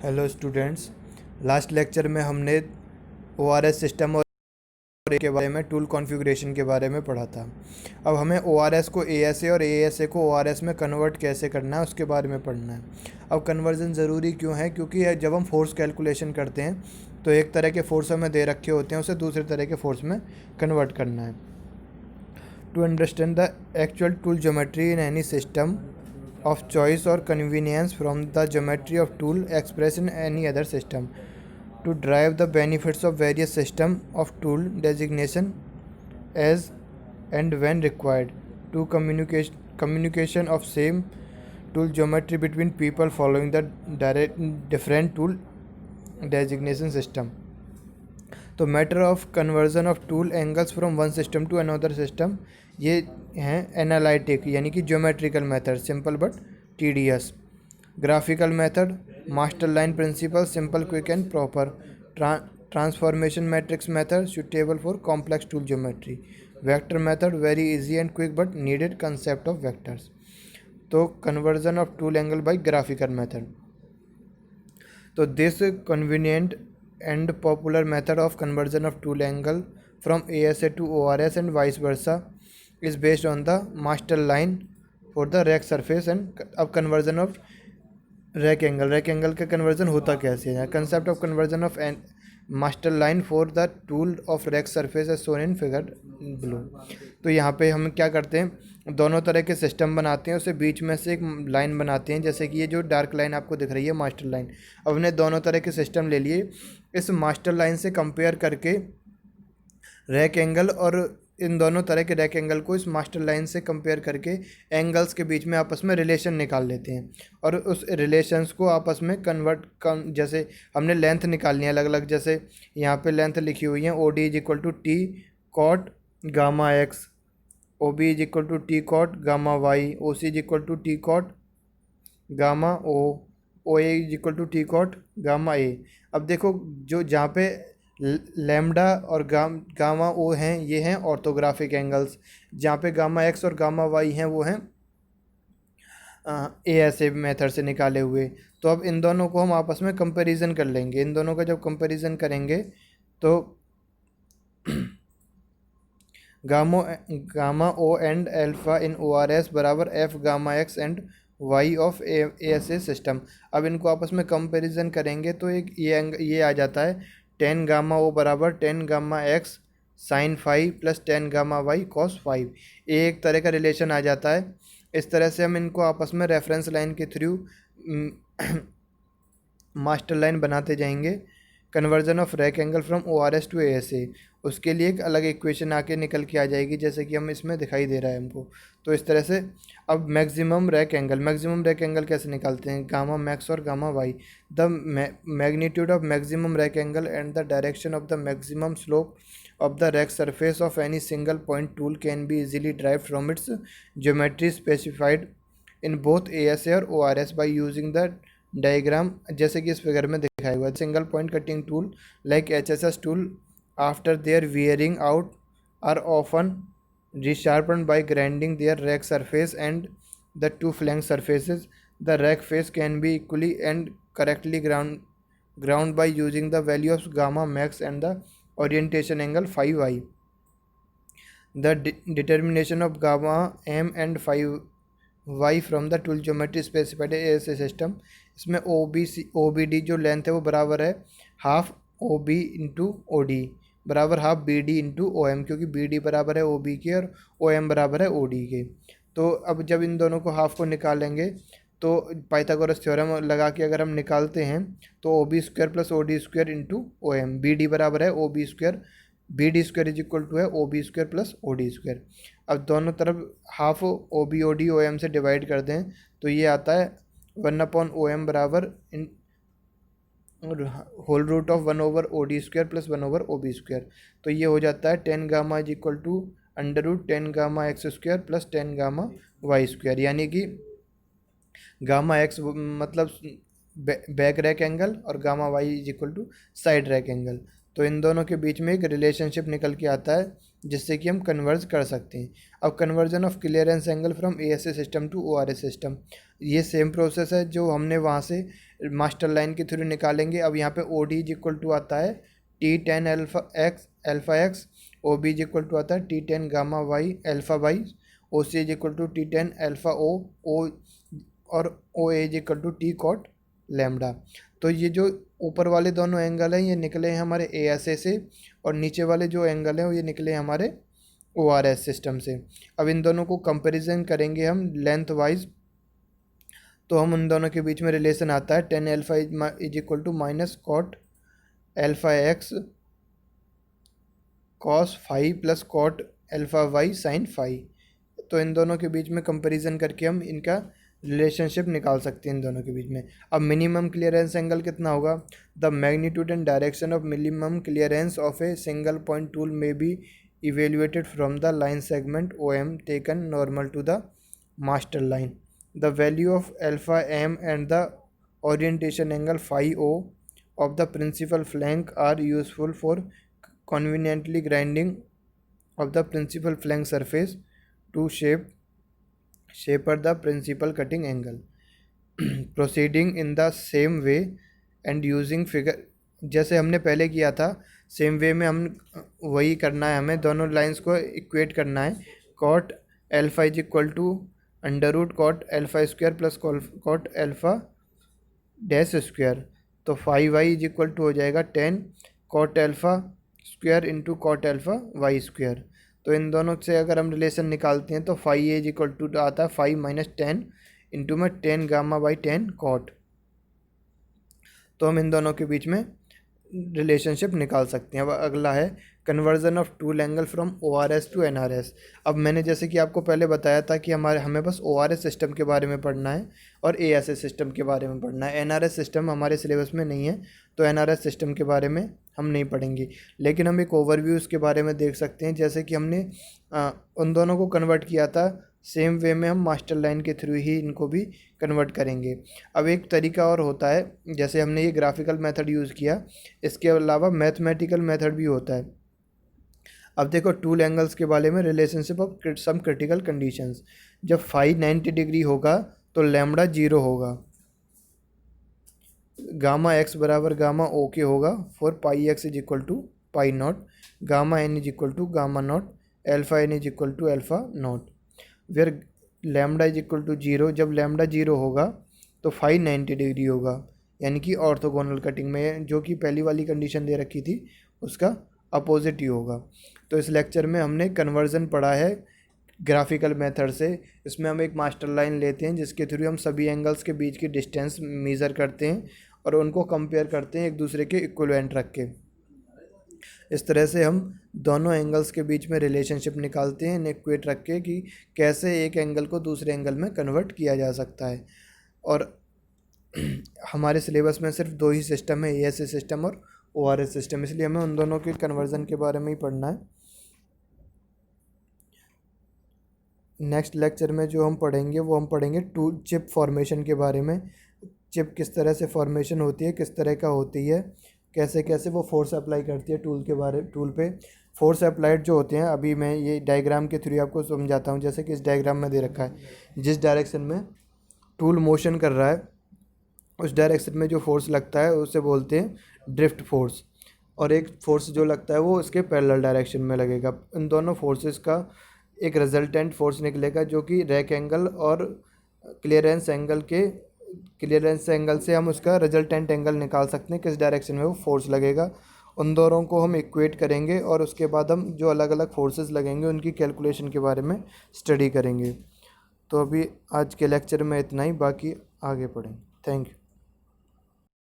Hello students. Last lecture में हमने ORS system और के बारे में टूल कॉन्फ़िगरेशन के बारे में पढ़ा था। अब हमें ओआरएस को एएसए और एएसए को ओआरएस में कन्वर्ट कैसे करना है उसके बारे में पढ़ना है। अब कन्वर्जन ज़रूरी क्यों है? क्योंकि जब हम फोर्स कैलकुलेशन करते हैं तो एक तरह के फोर्स हमें दे रखे होते हैं, उसे दूसरे तरह के फोर्स में कन्वर्ट करना है। To understand the actual tool geometry in any system of choice or convenience from the geometry of tool expressed in any other system, to derive the benefits of various system of tool designation as and when required, to communication of same tool geometry between people following the different tool designation system. तो matter of conversion of tool angles from one system to another system, ये हैं analytic यानी कि geometrical method, simple but tedious. Graphical method, master line principle, simple quick and proper. Transformation matrix method, suitable for complex tool geometry. Vector method, very easy and quick but needed concept of vectors. तो conversion of tool angle by graphical method. तो this convenient and popular method of conversion of tool angle from ASA to ORS and vice versa is based on the master line for the rack surface and अब conversion of rack angle का conversion होता कैसे है? concept of conversion of master line for the tool of rack surface as shown in figure below। तो यहाँ पे हम क्या करते हैं, दोनों तरह के सिस्टम बनाते हैं, उसे बीच में से एक लाइन बनाते हैं, जैसे कि ये जो डार्क लाइन आपको दिख रही है मास्टर लाइन। अब हमने दोनों तरह के सिस्टम ले लिए, इस मास्टर लाइन से कंपेयर करके रैक एंगल और इन दोनों तरह के रैक एंगल को इस मास्टर लाइन से कंपेयर करके एंगल्स के बीच में आपस में रिलेशन निकाल लेते हैं और उस रिलेशंस को आपस में जैसे हमने लेंथ निकालनी है अलग अलग, जैसे यहाँ पे लेंथ लिखी हुई है O D is equal to T cot gamma X, O B is equal to T cot gamma Y, O C is equal to T cot gamma O A is equal to T cot gamma A. अब देखो जो जहाँ पे lambda और gamma ओ हैं ये हैं orthographic angles, जहाँ पे गामा एक्स और गामा वाई हैं वो हैं एएसए मेथड से निकाले हुए। तो अब इन दोनों को हम आपस में कंपैरिजन कर लेंगे। इन दोनों का जब कंपैरिजन करेंगे तो gamma O and alpha in O R S बराबर F gamma X and Y of ASA system. अब इनको आपस में कंपैरिजन करेंगे तो एक ये आ जाता है 10 गामा ओ बराबर 10 gamma X sine five plus 10 gamma Y cos five. एक तरह का रिलेशन आ जाता है। इस तरह से हम इनको आपस में रेफरेंस लाइन के थ्रू मास्टर लाइन बनाते जाएंगे। Conversion of rake angle from O R S to A S A, उसके लिए एक अलग इक्वेशन आके निकल के आ जाएगी, जैसे कि हम इसमें दिखाई दे रहा है हमको। तो इस तरह से अब मैक्सिमम रैक एंगल कैसे निकालते हैं, गामा मैक्स और gamma Y. The magnitude of maximum rake angle and the direction of the maximum slope of the rack surface of any single point tool can be easily derived from its geometry specified in both ASA और ORS by using the diagram जैसे कि इस figure में दिखाया हुआ है। Single point cutting tool like HSS tool after their wearing out are often resharpened by grinding their rack surface and the two flank surfaces. The rack face can be equally and correctly ground by using the value of gamma max and the orientation angle phi y. The determination of gamma m and phi y from the tool geometry specified as a system, इसमें O B D जो length है वो बराबर है half O B into O D बराबर half B D into O M, क्योंकि B D बराबर है ओ बी के और ओ एम बराबर है ओ डी के। तो अब जब इन दोनों को हाफ को निकालेंगे तो पाइथागोरस थ्योरम लगा के अगर हम निकालते हैं तो O B square plus O D square into O M, B D बराबर है O B square, B D square is equal to है O B square plus O D square. अब दोनों तरफ half O B O D O M से divide कर दें तो ये आता है 1 अपॉन ओ एम बराबर इन whole root of 1 over O D square plus 1 over O B square. तो ये हो जाता है 10 gamma is equal to under root 10 gamma X square plus 10 gamma Y square, यानी कि गामा एक्स मतलब बैक रैक एंगल और gamma Y is equal to side rake angle. तो इन दोनों के बीच में एक रिलेशनशिप निकल के आता है जिससे कि हम कन्वर्ज कर सकते हैं। अब conversion of clearance angle from ASA system to ORS system, ये सेम प्रोसेस है जो हमने वहाँ से मास्टर लाइन के थ्रू निकालेंगे। अब यहाँ पे O D is equal to आता है T10 alpha X, O B is equal to आता है T10 gamma Y alpha Y, O C is equal to T10 alpha O और O A is equal to T cot lambda. तो ये जो ऊपर वाले दोनों एंगल हैं ये निकले हैं हमारे ए एस ए से, और नीचे वाले जो एंगल हैं वो ये निकले हैं हमारे ओ आर एस सिस्टम से। अब इन दोनों को कंपैरिजन करेंगे हम लेंथ वाइज, तो हम उन दोनों के बीच में रिलेशन आता है 10 alpha is equal to minus cot alpha X cos phi plus cot alpha Y sine phi. तो इन दोनों के बीच में कंपैरिजन करके हम इनका रिलेशनशिप निकाल सकते हैं इन दोनों के बीच में। अब मिनिमम क्लियरेंस एंगल कितना होगा? The magnitude and direction of minimum clearance of a single point tool में be evaluated from the line segment O M taken normal to the master line. The value of alpha M and the orientation angle phi O of the principal flank are useful for conveniently grinding of the principal flank surface to shaper the principal cutting angle. Proceeding in the same way and using figure, जैसे हमने पहले किया था same way में हम वही करना है, हमें दोनों लाइंस को इक्वेट करना है। Cot alpha is equal to under root cot alpha square plus cot alpha dash square, तो phi Y is equal to हो जाएगा 10 cot alpha square into cot alpha Y square. तो इन दोनों से अगर हम रिलेशन निकालते हैं तो phi A is equal to आता है 5 माइनस 10 इंटू में 10 गामा बाई 10 कॉट। तो हम इन दोनों के बीच में रिलेशनशिप निकाल सकते हैं। अब अगला है conversion of tool angle from O R S to N R S. अब मैंने जैसे कि आपको पहले बताया था कि हमें बस ओ आर एस सिस्टम के बारे में पढ़ना है और ए एस एस सिस्टम के बारे में पढ़ना है। एन आर एस सिस्टम हमारे सिलेबस में नहीं है, तो एन आर एस सिस्टम के बारे में हम नहीं पढ़ेंगे, लेकिन हम एक ओवरव्यू उसके बारे में देख सकते हैं। जैसे कि हमने उन दोनों को कन्वर्ट किया था, सेम वे में हम मास्टर लाइन के थ्रू ही इनको भी कन्वर्ट करेंगे। अब एक तरीका और होता है, जैसे हमने ये ग्राफिकल मेथड यूज़ किया, इसके अलावा मैथमेटिकल मेथड भी होता है। अब देखो टूल एंगल्स के बारे में, relationship of some critical conditions. जब फाई 90 डिग्री होगा तो लैम्बडा 0 होगा, गामा एक्स बराबर गामा ओ के होगा for pi X is equal to pi naught, gamma N is equal to gamma naught, alpha N is equal to alpha naught, where lambda is equal to 0। जब lambda 0 होगा तो phi 90 degree होगा, यानी कि orthogonal cutting में जो कि पहली वाली कंडीशन दे रखी थी उसका अपोजिट ही होगा। तो इस लेक्चर में हमने कन्वर्जन पढ़ा है ग्राफिकल मेथड से। इसमें हम एक मास्टर लाइन लेते हैं जिसके थ्रू हम सभी एंगल्स के बीच की डिस्टेंस मेज़र करते हैं और उनको कंपेयर करते हैं एक दूसरे के इक्विवेलेंट रख के। इस तरह से हम दोनों एंगल्स के बीच में रिलेशनशिप निकालते हैं इक्वेट रख के कि कैसे एक एंगल को दूसरे एंगल में कन्वर्ट किया जा सकता है। और हमारे सिलेबस में सिर्फ 2 ही सिस्टम है, एएसए सिस्टम और ओआरएस सिस्टम, इसलिए हमें उन दोनों के कन्वर्जन के बारे में ही पढ़ना है। नेक्स्ट लेक्चर में जो हम पढ़ेंगे वो हम पढ़ेंगे टूल चिप फॉर्मेशन के बारे में। चिप किस तरह से फॉर्मेशन होती है, किस तरह का होती है, कैसे कैसे वो फोर्स अप्लाई करती है टूल पे। फोर्स अप्लाइड जो होते हैं, अभी मैं ये डायग्राम के थ्रू आपको समझाता हूँ। जैसे कि इस डायग्राम में दे रखा है, जिस डायरेक्शन में टूल मोशन कर रहा है उस डायरेक्शन में जो फोर्स लगता है उसे बोलते हैं ड्रिफ्ट फोर्स, और एक फोर्स जो लगता है वो इसके पैरेलल डायरेक्शन में लगेगा। इन दोनों फोर्सेस का एक रिजल्टेंट फोर्स निकलेगा जो कि रैक एंगल और क्लियरेंस एंगल से हम उसका रिजल्टेंट एंगल निकाल सकते हैं, किस डायरेक्शन में वो फोर्स लगेगा। उन दोनों को हम इक्वेट करेंगे और उसके बाद हम जो अलग अलग फोर्सेस लगेंगे उनकी कैलकुलेशन के बारे में स्टडी करेंगे। तो अभी आज के लेक्चर में इतना ही, बाकी आगे पढ़ेंगे। Thank you.